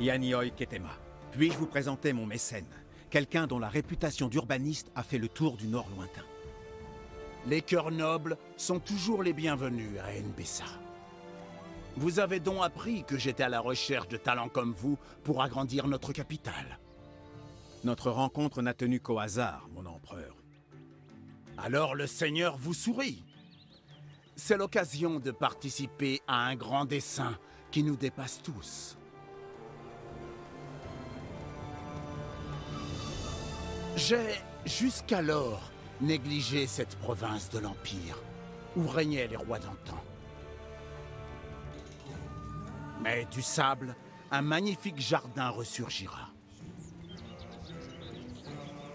Yannioi Ketema. Puis-je vous présenter mon mécène, quelqu'un dont la réputation d'urbaniste a fait le tour du Nord lointain. Les cœurs nobles sont toujours les bienvenus à NBSA. Vous avez donc appris que j'étais à la recherche de talents comme vous pour agrandir notre capitale. Notre rencontre n'a tenu qu'au hasard, mon empereur. Alors le Seigneur vous sourit. C'est l'occasion de participer à un grand dessein qui nous dépasse tous. J'ai, jusqu'alors, négligé cette province de l'Empire, où régnaient les rois d'antan. Mais du sable, un magnifique jardin ressurgira.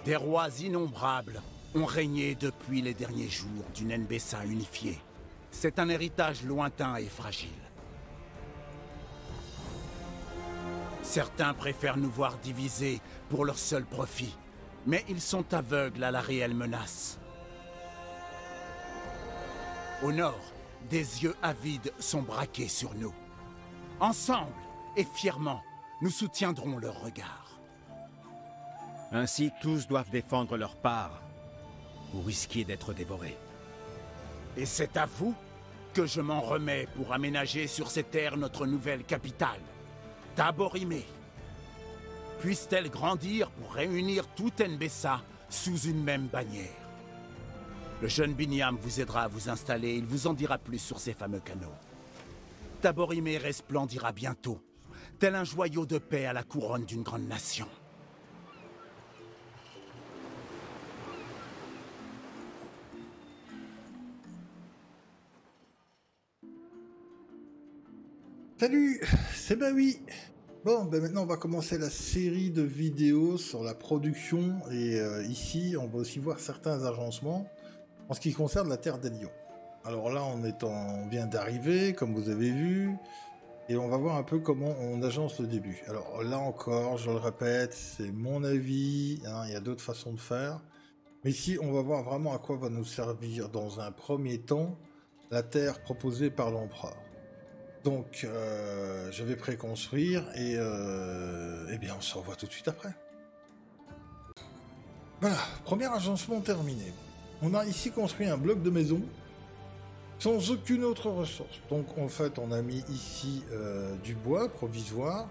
Des rois innombrables ont régné depuis les derniers jours d'une NBSA unifiée. C'est un héritage lointain et fragile. Certains préfèrent nous voir divisés pour leur seul profit, mais ils sont aveugles à la réelle menace. Au nord, des yeux avides sont braqués sur nous. Ensemble et fièrement, nous soutiendrons leur regard. Ainsi, tous doivent défendre leur part, ou risquer d'être dévorés. Et c'est à vous que je m'en remets pour aménager sur ces terres notre nouvelle capitale, Taborimé. Puisse-t-elle grandir pour réunir toute NBSA sous une même bannière. Le jeune Binyam vous aidera à vous installer, il vous en dira plus sur ces fameux canaux. Taborimé resplendira bientôt, tel un joyau de paix à la couronne d'une grande nation. Salut, c'est Baoui. Bon, ben maintenant on va commencer la série de vidéos sur la production et ici on va aussi voir certains agencements en ce qui concerne la Terre des Lions. Alors là on vient d'arriver comme vous avez vu et on va voir un peu comment on agence le début. Alors là encore, je le répète, c'est mon avis, hein, il y a d'autres façons de faire. Mais ici on va voir vraiment à quoi va nous servir dans un premier temps la terre proposée par l'empereur. Donc, je vais préconstruire et eh bien, on se revoit tout de suite après. Voilà, premier agencement terminé. On a ici construit un bloc de maison sans aucune autre ressource. Donc, en fait, on a mis ici du bois provisoire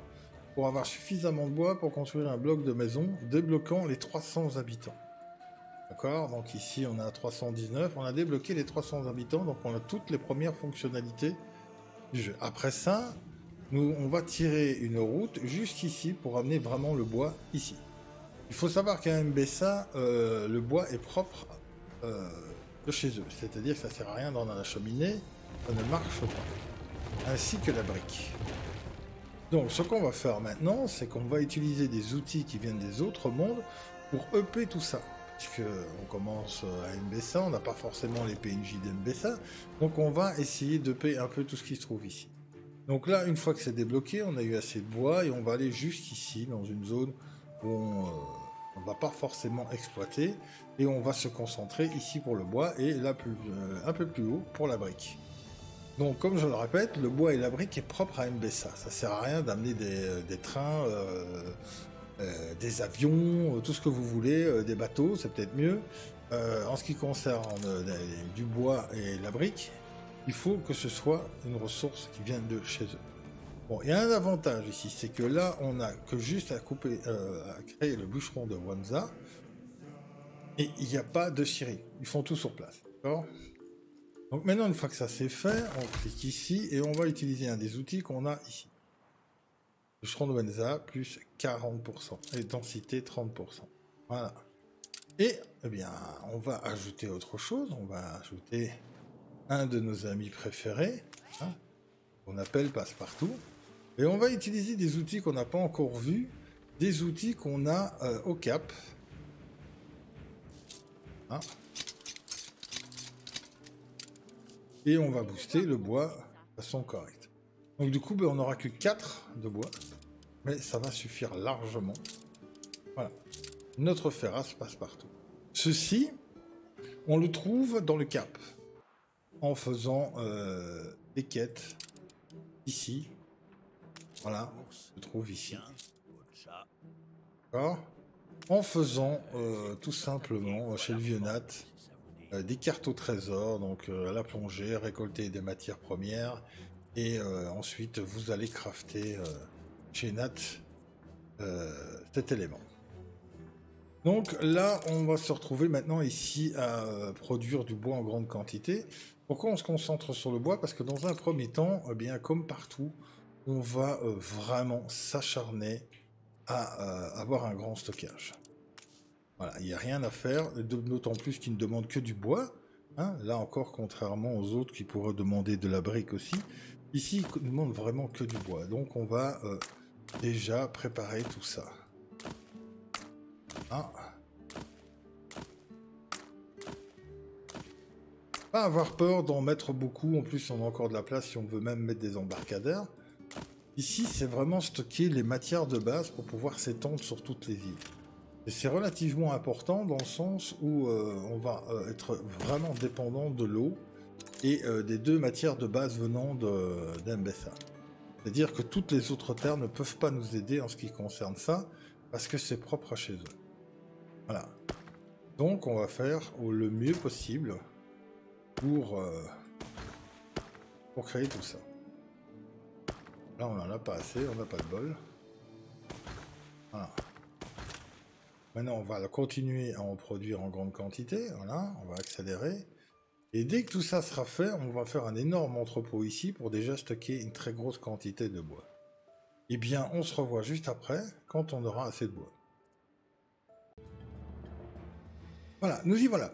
pour avoir suffisamment de bois pour construire un bloc de maison débloquant les 300 habitants. D'accord? Donc ici, on a 319. On a débloqué les 300 habitants, donc on a toutes les premières fonctionnalités du jeu. Après ça, on va tirer une route jusqu'ici pour amener vraiment le bois ici. Il faut savoir qu'à MBSA, le bois est propre de chez eux. C'est-à-dire que ça ne sert à rien dans la cheminée, ça ne marche pas. Ainsi que la brique. Donc ce qu'on va faire maintenant, c'est qu'on va utiliser des outils qui viennent des autres mondes pour upper tout ça. Puisqu'on commence à MBSA, on n'a pas forcément les PNJ d'MBSA, donc on va essayer de payer un peu tout ce qui se trouve ici. Donc là, une fois que c'est débloqué, on a eu assez de bois, et on va aller jusqu'ici, dans une zone où on ne va pas forcément exploiter, et on va se concentrer ici pour le bois, et là un peu plus haut pour la brique. Donc comme je le répète, le bois et la brique est propre à MBSA, ça sert à rien d'amener des trains... des avions, tout ce que vous voulez, des bateaux, c'est peut-être mieux. En ce qui concerne du bois et la brique, il faut que ce soit une ressource qui vient de chez eux. Bon, il y a un avantage ici, c'est que là, on n'a que juste à couper, à créer le bûcheron de Wanza, et il n'y a pas de scierie. Ils font tout sur place, d'accord? Donc maintenant, une fois que ça c'est fait, on clique ici, et on va utiliser un des outils qu'on a ici. Bûcheron de Wanza plus 40% et densité 30%. Voilà. Et eh bien, on va ajouter autre chose. On va ajouter un de nos amis préférés, hein, qu'on appelle Passepartout. Et on va utiliser des outils qu'on n'a pas encore vus, des outils qu'on a au cap. Hein. Et on va booster le bois de façon correcte. Donc du coup, ben, on n'aura que 4 de bois, mais ça va suffire largement. Voilà, notre ferrasse Passepartout. Ceci, on le trouve dans le cap, en faisant des quêtes, ici, Voilà, se trouve ici. D'accord. En faisant tout simplement chez le vieux Nat des cartes au trésor, donc à la plongée, récolter des matières premières et ensuite vous allez crafter chez Nat cet élément. Donc là, on va se retrouver maintenant ici à produire du bois en grande quantité. Pourquoi on se concentre sur le bois? Parce que dans un premier temps, eh bien, comme partout, on va vraiment s'acharner à avoir un grand stockage. Voilà, il n'y a rien à faire, d'autant plus qu'il ne demande que du bois. Hein. Là encore, contrairement aux autres qui pourraient demander de la brique aussi, ici, il ne demande vraiment que du bois. Donc on va déjà préparer tout ça. Ah. Pas avoir peur d'en mettre beaucoup, en plus on a encore de la place si on veut même mettre des embarcadères. Ici, c'est vraiment stocker les matières de base pour pouvoir s'étendre sur toutes les îles. Et c'est relativement important dans le sens où on va être vraiment dépendant de l'eau et des deux matières de base venant d'Mbessa. C'est-à-dire que toutes les autres terres ne peuvent pas nous aider en ce qui concerne ça, parce que c'est propre à chez eux. Voilà. Donc on va faire le mieux possible pour créer tout ça. Là on n'en a pas assez, on n'a pas de bol. Voilà. Maintenant, on va continuer à en produire en grande quantité. Voilà, on va accélérer. Et dès que tout ça sera fait, on va faire un énorme entrepôt ici pour déjà stocker une très grosse quantité de bois. Eh bien, on se revoit juste après, quand on aura assez de bois. Voilà, nous y voilà.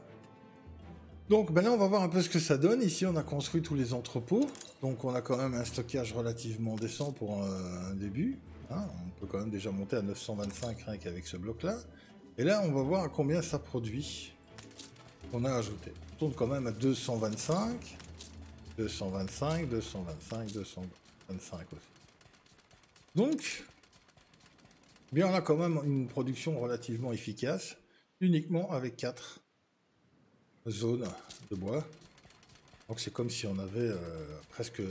Donc, ben là, on va voir un peu ce que ça donne. Ici, on a construit tous les entrepôts. Donc, on a quand même un stockage relativement décent pour un début. Hein, on peut quand même déjà monter à 925 rien qu'avec ce bloc-là. Et là, on va voir à combien ça produit qu'on a ajouté. On tourne quand même à 225, 225, 225, 225 aussi. Donc, bien, on a quand même une production relativement efficace, uniquement avec 4 zones de bois. Donc c'est comme si on avait presque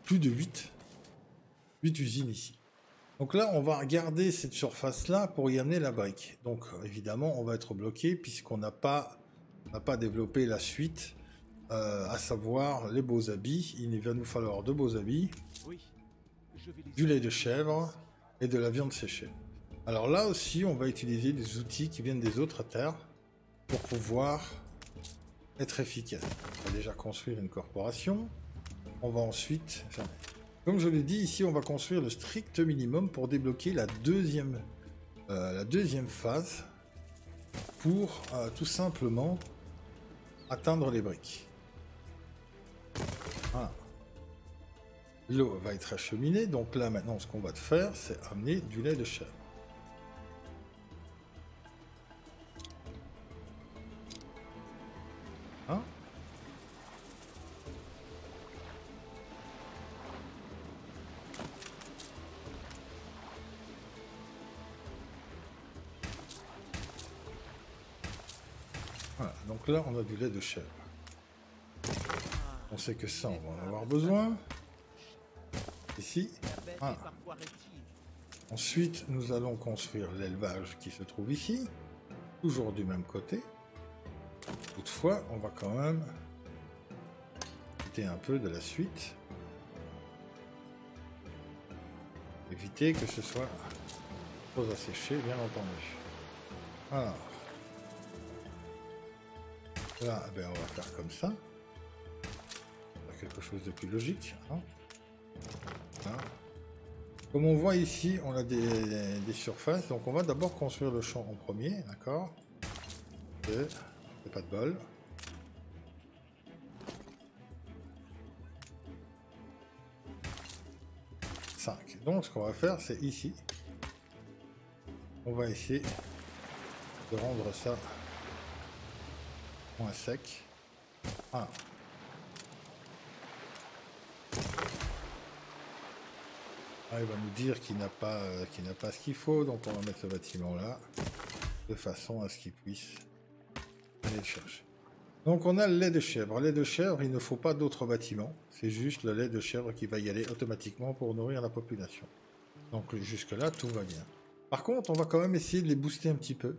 plus de 8 usines ici. Donc là, on va garder cette surface-là pour y amener la brique. Donc évidemment, on va être bloqué puisqu'on n'a pas développé la suite, à savoir les beaux habits. Il va nous falloir de beaux habits, du lait de chèvre et de la viande séchée. Alors là aussi, on va utiliser des outils qui viennent des autres terres pour pouvoir être efficace. On va déjà construire une corporation. On va ensuite... Comme je l'ai dit, ici, on va construire le strict minimum pour débloquer la deuxième phase pour tout simplement atteindre les briques. Voilà. L'eau va être acheminée, donc là, maintenant, ce qu'on va faire, c'est amener du lait de chèvre. Hein ? Voilà, donc là on a du lait de chèvre. On sait que ça on va en avoir besoin. Ici. Voilà. Ensuite nous allons construire l'élevage qui se trouve ici. Toujours du même côté. Toutefois on va quand même quitter un peu de la suite. Éviter que ce soit trop asséché bien entendu. Alors. Là, eh bien, on va faire comme ça. Faire quelque chose de plus logique. Hein. Voilà. Comme on voit ici, on a des surfaces. Donc on va d'abord construire le champ en premier, d'accord? C'est pas de bol. Donc ce qu'on va faire, c'est ici. On va essayer de rendre ça moins sec. Voilà. Ah, il va nous dire qu'il n'a pas ce qu'il faut, donc on va mettre ce bâtiment là, de façon à ce qu'il puisse aller le chercher. Donc on a le lait de chèvre. Le lait de chèvre, il ne faut pas d'autres bâtiments. C'est juste le lait de chèvre qui va y aller automatiquement pour nourrir la population. Donc jusque-là, tout va bien. Par contre, on va quand même essayer de les booster un petit peu.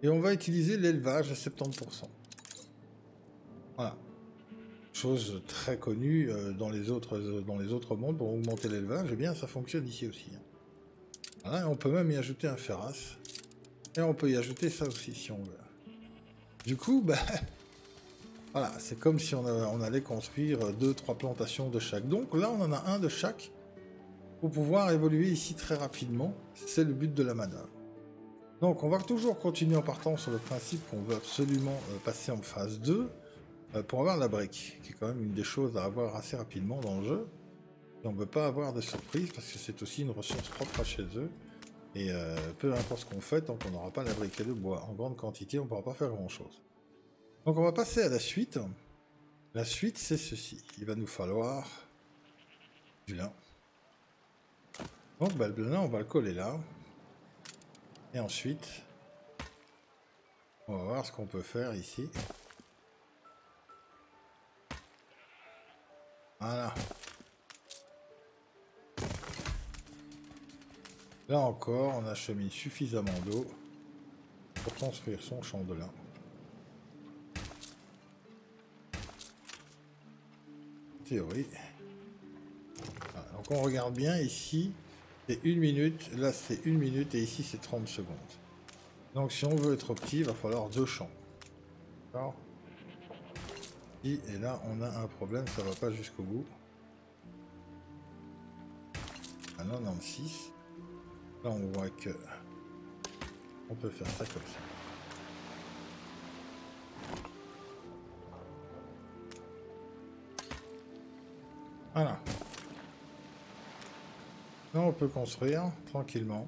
Et on va utiliser l'élevage à 70%. Voilà. Chose très connue dans les autres mondes. Pour augmenter l'élevage, eh bien ça fonctionne ici aussi. Voilà, on peut même y ajouter un ferras. Et on peut y ajouter ça aussi si on veut. Du coup, bah, voilà, c'est comme si on allait construire 2-3 plantations de chaque. Donc là, on en a un de chaque pour pouvoir évoluer ici très rapidement. C'est le but de la manœuvre. Donc on va toujours continuer en partant sur le principe qu'on veut absolument passer en phase 2 pour avoir la brique, qui est quand même une des choses à avoir assez rapidement dans le jeu. Et on ne veut pas avoir de surprise parce que c'est aussi une ressource propre à chez eux. Et peu importe ce qu'on fait, tant qu'on n'aura pas la brique et le bois en grande quantité, on ne pourra pas faire grand chose. Donc on va passer à la suite. La suite, c'est ceci. Il va nous falloir du lin. Donc bah, le lin, on va le coller là. Et ensuite, on va voir ce qu'on peut faire ici. Voilà. Là encore, on achemine suffisamment d'eau pour construire son champ de lin. Théorie. Voilà, donc on regarde bien ici, c'est 1 minute, là c'est 1 minute et ici c'est 30 secondes. Donc si on veut être opti, il va falloir 2 champs. D'accord ? Et là on a un problème, ça va pas jusqu'au bout. À 96. Là on voit que on peut faire ça comme ça. Voilà. Là on peut construire tranquillement.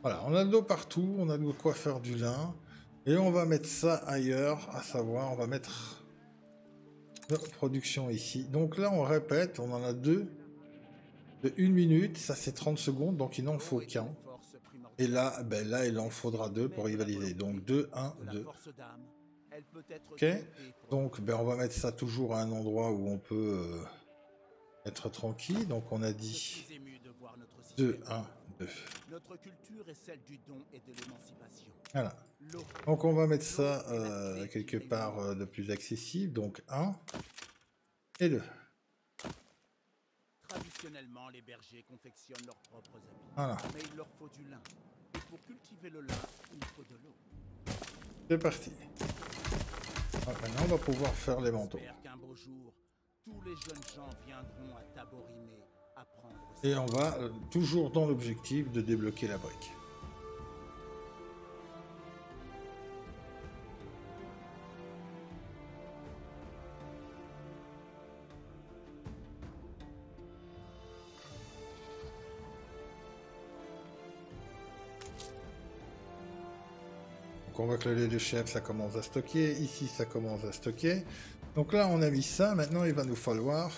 Voilà, on a de l'eau partout, on a de quoi faire du lin. Et on va mettre ça ailleurs, à savoir on va mettre notre production ici. Donc là on répète, on en a 2. De 1 minute, ça c'est 30 secondes, donc il n'en faut qu'un. Et là, ben là, il en faudra 2 pour rivaliser. Donc 2, 1, 2. Ok. Donc ben, on va mettre ça toujours à un endroit où on peut être tranquille. Donc on a dit 2, 1, 2. Voilà. Donc on va mettre ça quelque part de plus accessible. Donc 1 et 2. Traditionnellement, les bergers confectionnent leurs propres habits. Voilà. Mais il leur faut du lin. Et pour cultiver le lin, il faut de l'eau. C'est parti. Alors, maintenant, on va pouvoir faire les manteaux. J'espère qu'un beau jour, tous les jeunes gens viendront à Taborime apprendre. Et on va toujours dans l'objectif de débloquer la brique. On voit que le lait de chèvre, ça commence à stocker. Ici, ça commence à stocker. Donc là, on a mis ça. Maintenant, il va nous falloir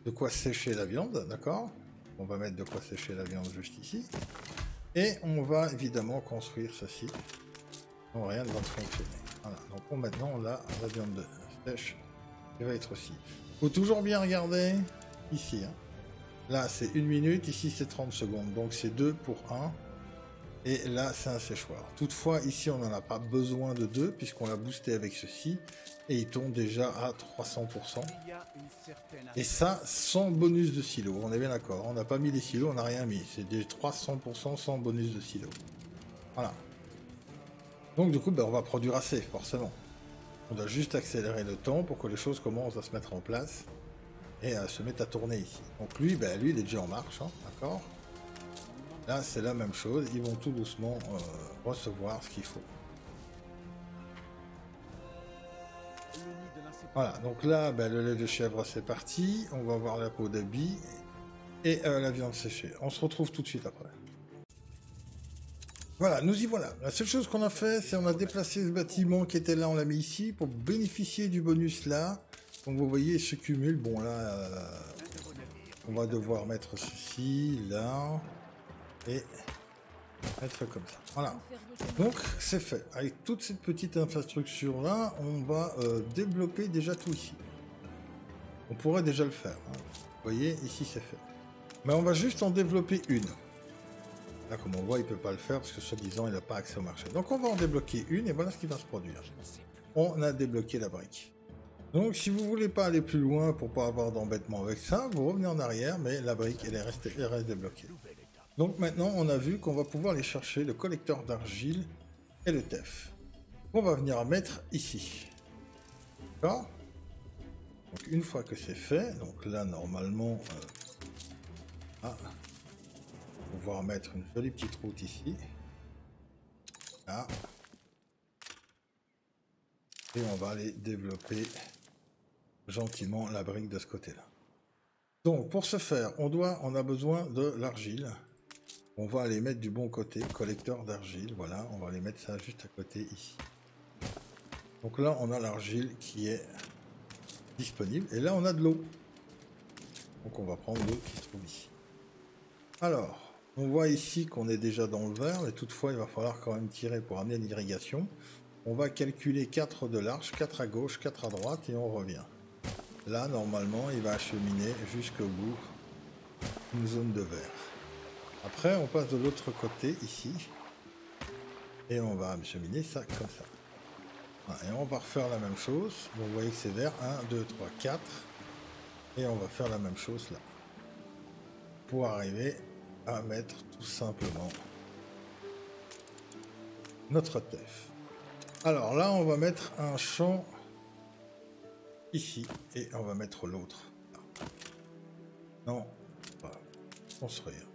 de quoi sécher la viande, d'accord? On va mettre de quoi sécher la viande juste ici. Et on va évidemment construire ceci. Donc rien ne va fonctionner. Voilà. Donc maintenant, on a la viande de sèche qui va être aussi. Il faut toujours bien regarder ici. Hein. Là, c'est 1 minute. Ici, c'est 30 secondes. Donc c'est 2 pour 1. Et là, c'est un séchoir. Toutefois, ici, on n'en a pas besoin de 2, puisqu'on l'a boosté avec ceci. Et il tombe déjà à 300%. Et ça, sans bonus de silo. On est bien d'accord. On n'a pas mis les silos, on n'a rien mis. C'est des 300% sans bonus de silo. Voilà. Donc, du coup, ben, on va produire assez, forcément. On doit juste accélérer le temps pour que les choses commencent à se mettre en place. Et à se mettre à tourner ici. Donc, lui, ben, lui, il est déjà en marche. Hein, d'accord ? Là, c'est la même chose. Ils vont tout doucement recevoir ce qu'il faut. Voilà, donc là, ben, le lait de chèvre, c'est parti. On va voir la peau d'habit et la viande séchée. On se retrouve tout de suite après. Voilà, nous y voilà. La seule chose qu'on a fait, c'est on a déplacé ce bâtiment qui était là, on l'a mis ici pour bénéficier du bonus là. Donc vous voyez, il se cumule. Bon, là, on va devoir mettre ceci là. Et Mettre comme ça. Voilà. Donc c'est fait. Avec toute cette petite infrastructure là, on va développer déjà tout ici. On pourrait déjà le faire. Hein. Vous voyez, ici c'est fait. Mais on va juste en développer une. Là, comme on voit, il ne peut pas le faire parce que soi-disant, il n'a pas accès au marché. Donc on va en débloquer une et voilà ce qui va se produire. On a débloqué la brique. Donc si vous voulez pas aller plus loin pour pas avoir d'embêtement avec ça, vous revenez en arrière, mais la brique, elle reste débloquée. Donc maintenant, on a vu qu'on va pouvoir aller chercher le collecteur d'argile et le TEF. On va venir mettre ici. D'accord ? Donc une fois que c'est fait, donc là normalement, on va pouvoir mettre une jolie petite route ici. Là. Et on va aller développer gentiment la brique de ce côté-là. Donc pour ce faire, on a besoin de l'argile. On va aller mettre du bon côté, collecteur d'argile, voilà, on va aller mettre ça juste à côté ici. Donc là on a l'argile qui est disponible et là on a de l'eau. Donc on va prendre l'eau qui se trouve ici. Alors, on voit ici qu'on est déjà dans le vert, mais toutefois il va falloir quand même tirer pour amener l'irrigation. On va calculer 4 de large, 4 à gauche, 4 à droite et on revient. Là normalement il va acheminer jusqu'au bout une zone de vert. Après on passe de l'autre côté ici et on va acheminer ça comme ça. Et on va refaire la même chose. Donc, vous voyez que c'est vert. 1, 2, 3, 4. Et on va faire la même chose là. Pour arriver à mettre tout simplement notre TEF. Alors là, on va mettre un champ ici. Et on va mettre l'autre. Non, on va construire.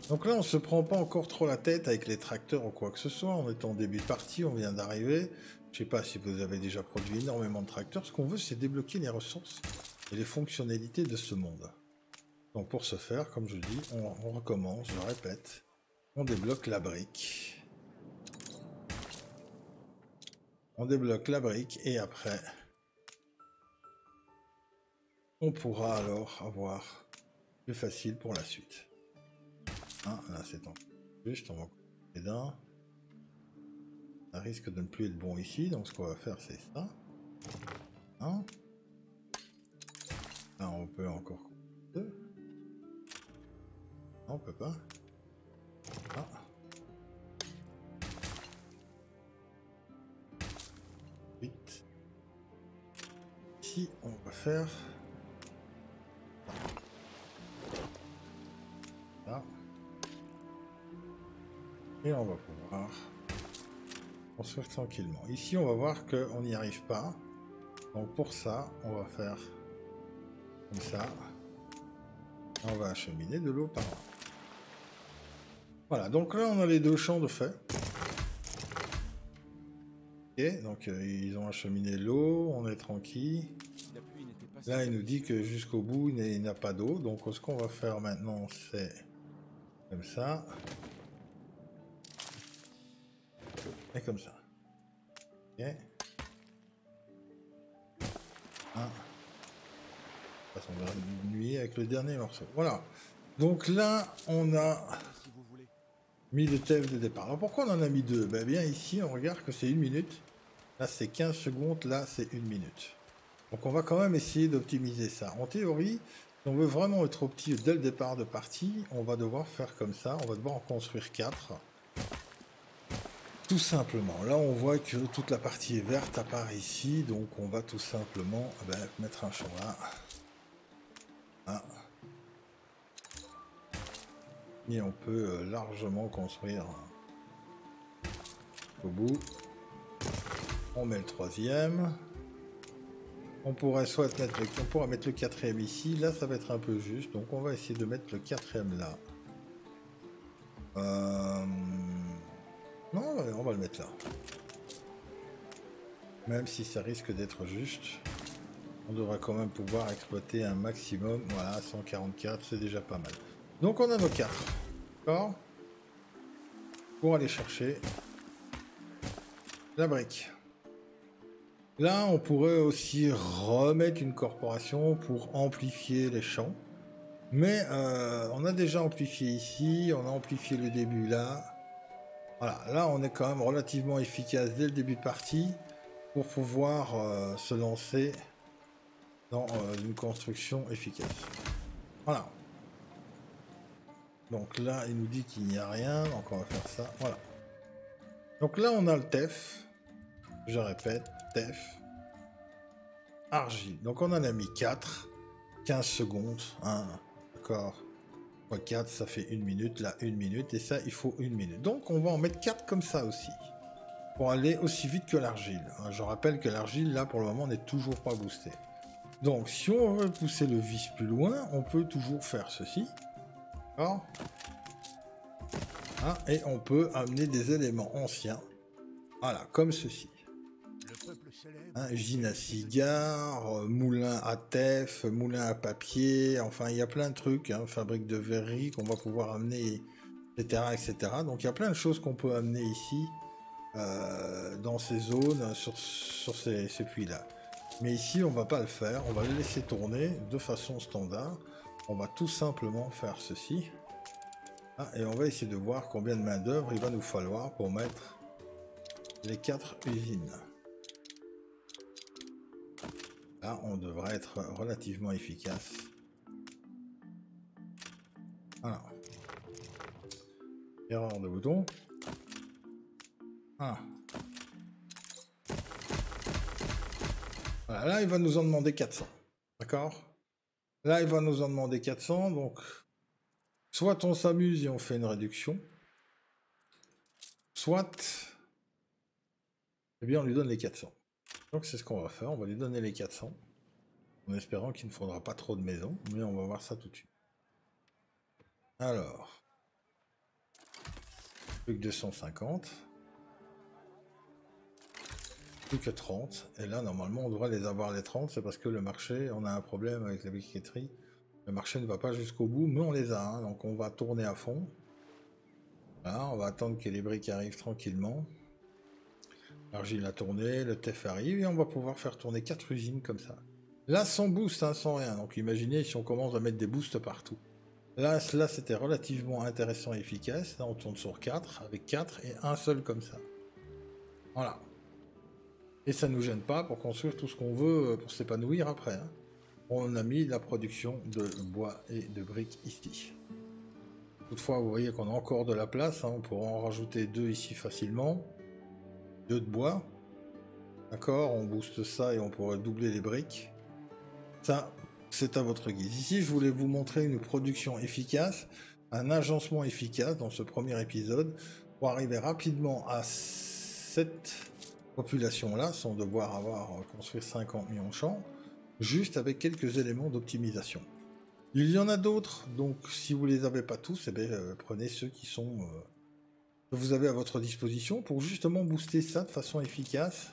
Donc là, on se prend pas encore trop la tête avec les tracteurs ou quoi que ce soit. On est en début de partie, on vient d'arriver. Je sais pas si vous avez déjà produit énormément de tracteurs. Ce qu'on veut, c'est débloquer les ressources et les fonctionnalités de ce monde. Donc pour ce faire, comme je dis, on recommence, je répète. On débloque la brique. On débloque la brique et après, on pourra alors avoir plus facile pour la suite. Hein, là c'est en juste, on va couper d'un. Ça risque de ne plus être bon ici, donc ce qu'on va faire c'est ça. Hein, là on peut encore couper deux. Non, on peut pas. Ah. Vite. Ici on va faire ça. Et on va pouvoir construire tranquillement. Ici, on va voir qu'on n'y arrive pas. Donc pour ça, on va faire comme ça. On va acheminer de l'eau par là. Voilà, donc là, on a les deux champs de fait. Ok, donc ils ont acheminé l'eau, on est tranquille. Là, il nous dit que jusqu'au bout, il n'y a pas d'eau. Donc ce qu'on va faire maintenant, c'est comme ça. Et comme ça. Ok. Ah. On va diminuer avec le dernier morceau. Voilà. Donc là, on a mis le TEF de départ. Alors pourquoi on en a mis deux? Ben bien ici, on regarde que c'est 1 minute. Là, c'est 15 secondes. Là, c'est 1 minute. Donc on va quand même essayer d'optimiser ça. En théorie, si on veut vraiment être opti dès le départ de partie, on va devoir faire comme ça. On va devoir en construire 4. Tout simplement. Là, on voit que toute la partie est verte à part ici. Donc on va tout simplement mettre un champ là. Ah. Et on peut largement construire au bout. On met le troisième. On pourrait soit mettre on pourra mettre le quatrième ici. Là, ça va être un peu juste. Donc on va essayer de mettre le quatrième là. Non, on va le mettre là. Même si ça risque d'être juste, on devra quand même pouvoir exploiter un maximum. Voilà, 144, c'est déjà pas mal. Donc on a nos 4. D'accord ? Pour aller chercher la brique. Là, on pourrait aussi remettre une corporation pour amplifier les champs. Mais on a déjà amplifié ici, on a amplifié le début là. Voilà, là on est quand même relativement efficace dès le début de partie pour pouvoir se lancer dans une construction efficace. Voilà. Donc là, il nous dit qu'il n'y a rien, donc on va faire ça. Voilà. Donc là, on a le TEF. Je répète, TEF. Argile. Donc on en a mis 4. 15 secondes. Hein. D'accord. 4, ça fait 1 minute. Là, 1 minute. Et ça, il faut 1 minute. Donc on va en mettre 4 comme ça aussi. Pour aller aussi vite que l'argile. Je rappelle que l'argile, là, pour le moment, n'est toujours pas boosté. Donc, si on veut pousser le vis plus loin, on peut toujours faire ceci. D'accord. Hein, et on peut amener des éléments anciens. Voilà, comme ceci. Hein, usine à cigare, moulin à teff, moulin à papier, enfin il y a plein de trucs, hein, fabrique de verrerie qu'on va pouvoir amener, etc., etc. Donc il y a plein de choses qu'on peut amener ici, dans ces zones, sur ces puits-là. Mais ici on va pas le faire, on va le laisser tourner de façon standard. On va tout simplement faire ceci. Ah, et on va essayer de voir combien de main d'œuvre il va nous falloir pour mettre les 4 usines. Là, on devrait être relativement efficace. Voilà. Erreur de bouton. Ah. Voilà, là, il va nous en demander 400. D'accord? Là, il va nous en demander 400, donc... Soit on s'amuse et on fait une réduction. Soit... Eh bien, on lui donne les 400. Donc, c'est ce qu'on va faire. On va lui donner les 400. En espérant qu'il ne faudra pas trop de maisons. Mais on va voir ça tout de suite. Alors... Plus que 250. Plus que 30. Et là, normalement, on devrait les avoir les 30. C'est parce que le marché, on a un problème avec la briqueterie. Le marché ne va pas jusqu'au bout, mais on les a. Hein, donc, on va tourner à fond. Voilà, on va attendre que les briques arrivent tranquillement. L'argile a tourné, le TEF arrive, et on va pouvoir faire tourner 4 usines comme ça. Là, sans boost, hein, sans rien. Donc, imaginez si on commence à mettre des boosts partout. Là c'était relativement intéressant et efficace. Là, on tourne sur 4, avec 4 et un seul comme ça. Voilà. Et ça ne nous gêne pas pour construire tout ce qu'on veut pour s'épanouir après. Hein. On a mis la production de bois et de briques ici. Toutefois, vous voyez qu'on a encore de la place. Hein. On pourra en rajouter 2 ici facilement. 2 de bois. D'accord, on booste ça et on pourrait doubler les briques. Ça, c'est à votre guise. Ici, je voulais vous montrer une production efficace, un agencement efficace dans ce premier épisode, pour arriver rapidement à cette population-là, sans devoir construire 50 millions de champs, juste avec quelques éléments d'optimisation. Il y en a d'autres, donc si vous les avez pas tous, eh bien, prenez ceux qui sont que vous avez à votre disposition pour justement booster ça de façon efficace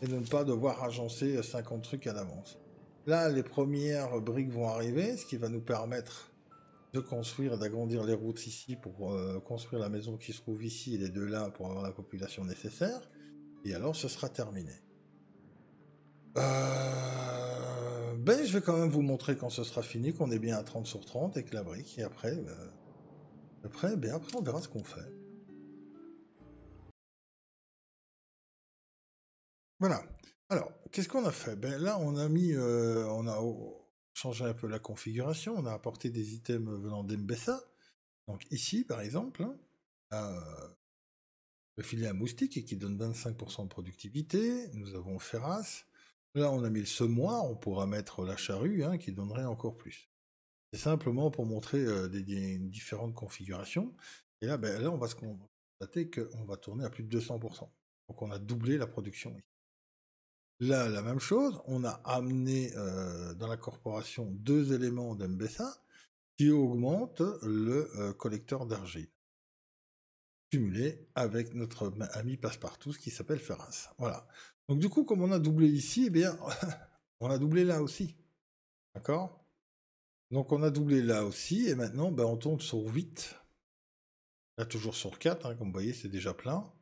et ne pas devoir agencer 50 trucs à l'avance. Là, les premières briques vont arriver, ce qui va nous permettre de construire, d'agrandir les routes ici pour construire la maison qui se trouve ici et les 2 là pour avoir la population nécessaire. Et alors, ce sera terminé. Ben, je vais quand même vous montrer quand ce sera fini, qu'on est bien à 30 sur 30 avec la brique. Et après, après, on verra ce qu'on fait. Voilà. Alors, qu'est-ce qu'on a fait? Ben là, on a mis, on a changé un peu la configuration. On a apporté des items venant d'Mbessa. Donc ici, par exemple, hein, le filet à moustique qui donne 25% de productivité. Nous avons Ferras. Là, on a mis le semoir. On pourra mettre la charrue, hein, qui donnerait encore plus. C'est simplement pour montrer des différentes configurations. Et là, ben, là, on va se constater qu'on va tourner à plus de 200%. Donc, on a doublé la production ici. Là, la même chose, on a amené dans la corporation 2 éléments d'Mbessa qui augmentent le collecteur d'argile, cumulé avec notre ami Passepartout qui s'appelle Ferras. Voilà. Donc du coup, comme on a doublé ici, eh bien, on a doublé là aussi. D'accord? Donc on a doublé là aussi, et maintenant, ben, on tourne sur 8. Là, toujours sur 4, hein, comme vous voyez, c'est déjà plein.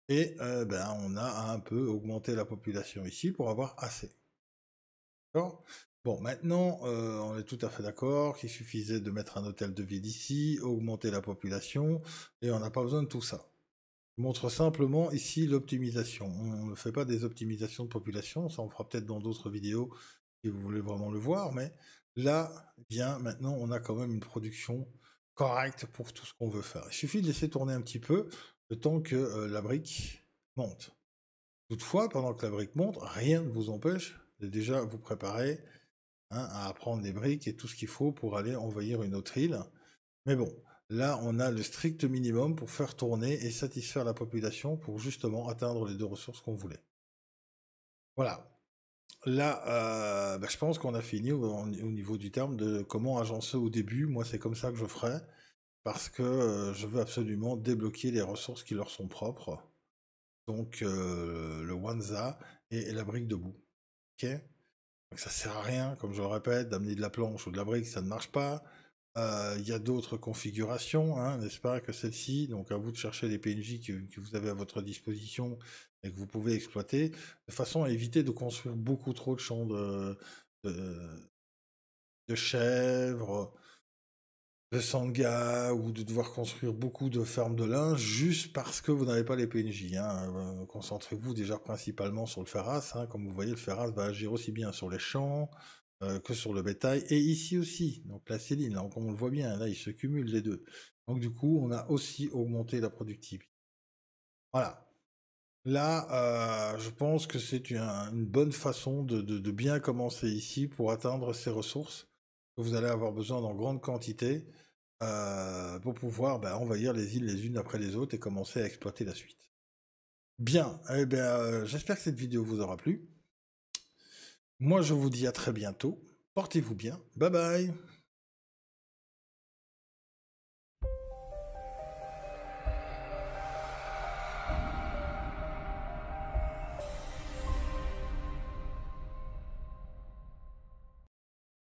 Et ben, on a un peu augmenté la population ici pour avoir assez. D'accord? Bon, maintenant, on est tout à fait d'accord qu'il suffisait de mettre un hôtel de ville ici, augmenter la population, et on n'a pas besoin de tout ça. Je montre simplement ici l'optimisation. On ne fait pas des optimisations de population, ça on fera peut-être dans d'autres vidéos si vous voulez vraiment le voir, mais là, bien, maintenant on a quand même une production correcte pour tout ce qu'on veut faire. Il suffit de laisser tourner un petit peu le temps que la brique monte. Toutefois, pendant que la brique monte, rien ne vous empêche de déjà vous préparer à prendre les briques et tout ce qu'il faut pour aller envahir une autre île. Mais bon, là, on a le strict minimum pour faire tourner et satisfaire la population pour justement atteindre les 2 ressources qu'on voulait. Voilà. Là, je pense qu'on a fini au niveau du terme de comment agencer au début. Moi, c'est comme ça que je ferai, parce que je veux absolument débloquer les ressources qui leur sont propres. Donc, le Wanza et la brique de boue. Ok ? Donc ça sert à rien, comme je le répète, d'amener de la planche ou de la brique, ça ne marche pas. Il y a d'autres configurations, n'est-ce pas, que celle-ci. Donc à vous de chercher les PNJ que vous avez à votre disposition et que vous pouvez exploiter, de façon à éviter de construire beaucoup trop de champs de chèvres, de sangha, ou de devoir construire beaucoup de fermes de linge juste parce que vous n'avez pas les PNJ. Concentrez-vous déjà principalement sur le Phéras. Comme vous voyez, le Phéras va agir aussi bien sur les champs que sur le bétail, et ici aussi. Donc la Céline, là, comme on le voit bien, là, il se cumulent les deux. Donc du coup, on a aussi augmenté la productivité. Voilà. Là, je pense que c'est une bonne façon de bien commencer ici pour atteindre ces ressources que vous allez avoir besoin dans grande quantité pour pouvoir envahir les îles les unes après les autres et commencer à exploiter la suite. Bien, eh bien, j'espère que cette vidéo vous aura plu. Moi, je vous dis à très bientôt. Portez-vous bien. Bye bye.